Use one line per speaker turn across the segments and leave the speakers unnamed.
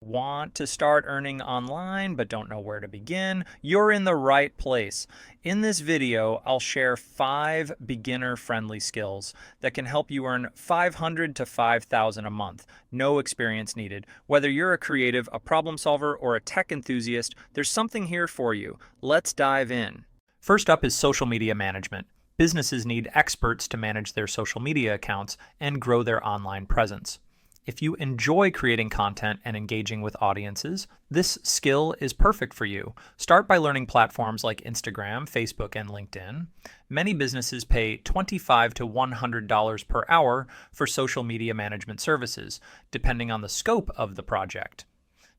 Want to start earning online but don't know where to begin? You're in the right place. In this video, I'll share 5 beginner-friendly skills that can help you earn $500 to $5,000 a month. No experience needed. Whether you're a creative, a problem solver, or a tech enthusiast, there's something here for you. Let's dive in. First up is social media management. Businesses need experts to manage their social media accounts and grow their online presence. If you enjoy creating content and engaging with audiences, this skill is perfect for you. Start by learning platforms like Instagram, Facebook, and LinkedIn. Many businesses pay $25 to $100 per hour for social media management services, depending on the scope of the project.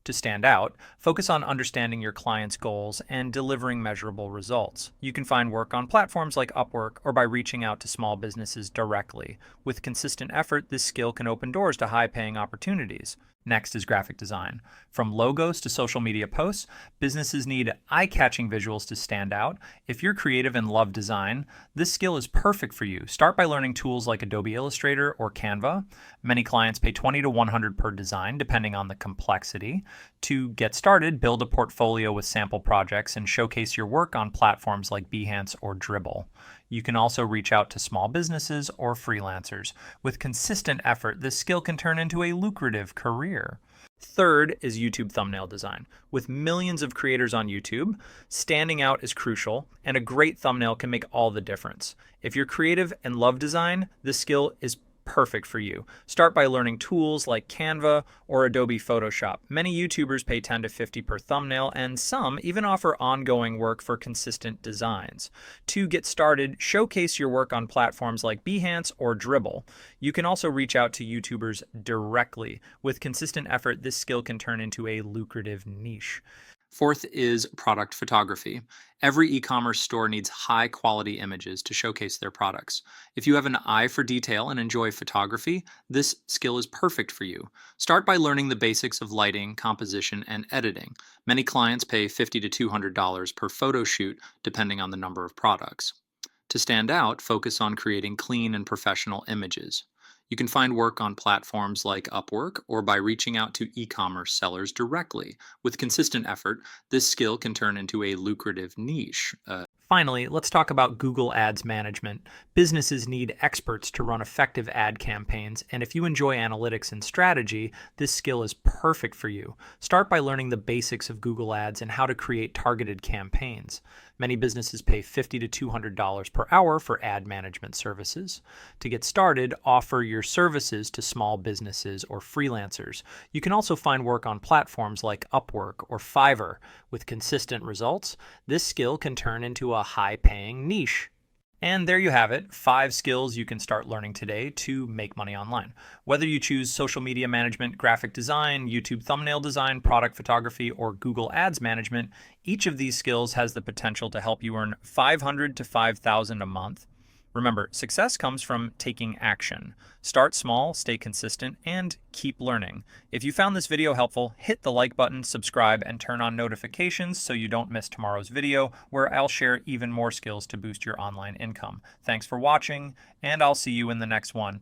To stand out, focus on understanding your client's goals and delivering measurable results. You can find work on platforms like Upwork or by reaching out to small businesses directly. With consistent effort, this skill can open doors to high-paying opportunities. Next is graphic design. From logos to social media posts, businesses need eye-catching visuals to stand out. If you're creative and love design, this skill is perfect for you. Start by learning tools like Adobe Illustrator or Canva. Many clients pay $20 to $100 per design, depending on the complexity. To get started, build a portfolio with sample projects and showcase your work on platforms like Behance or Dribbble. You can also reach out to small businesses or freelancers. With consistent effort, this skill can turn into a lucrative career. Third is YouTube thumbnail design. With millions of creators on YouTube, standing out is crucial, and a great thumbnail can make all the difference. If you're creative and love design, this skill is perfect for you. Start by learning tools like Canva or Adobe Photoshop. Many YouTubers pay $10 to $50 per thumbnail, and some even offer ongoing work for consistent designs. To get started, showcase your work on platforms like Behance or Dribbble. You can also reach out to YouTubers directly. With consistent effort, this skill can turn into a lucrative niche. Fourth is product photography. Every e-commerce store needs high-quality images to showcase their products. If you have an eye for detail and enjoy photography, this skill is perfect for you. Start by learning the basics of lighting, composition, and editing. Many clients pay $50 to $200 per photo shoot, depending on the number of products. To stand out, focus on creating clean and professional images. You can find work on platforms like Upwork or by reaching out to e-commerce sellers directly. With consistent effort, this skill can turn into a lucrative niche. Finally, let's talk about Google Ads management. Businesses need experts to run effective ad campaigns, and if you enjoy analytics and strategy, this skill is perfect for you. Start by learning the basics of Google Ads and how to create targeted campaigns. Many businesses pay $50 to $200 per hour for ad management services. To get started, offer your services to small businesses or freelancers. You can also find work on platforms like Upwork or Fiverr. With consistent results, this skill can turn into a high-paying niche. And there you have it, 5 skills you can start learning today to make money online. Whether you choose social media management, graphic design, YouTube thumbnail design, product photography, or Google Ads management, each of these skills has the potential to help you earn $500 to $5,000 a month. Remember, success comes from taking action. Start small, stay consistent, and keep learning. If you found this video helpful, hit the like button, subscribe, and turn on notifications so you don't miss tomorrow's video, where I'll share even more skills to boost your online income. Thanks for watching, and I'll see you in the next one.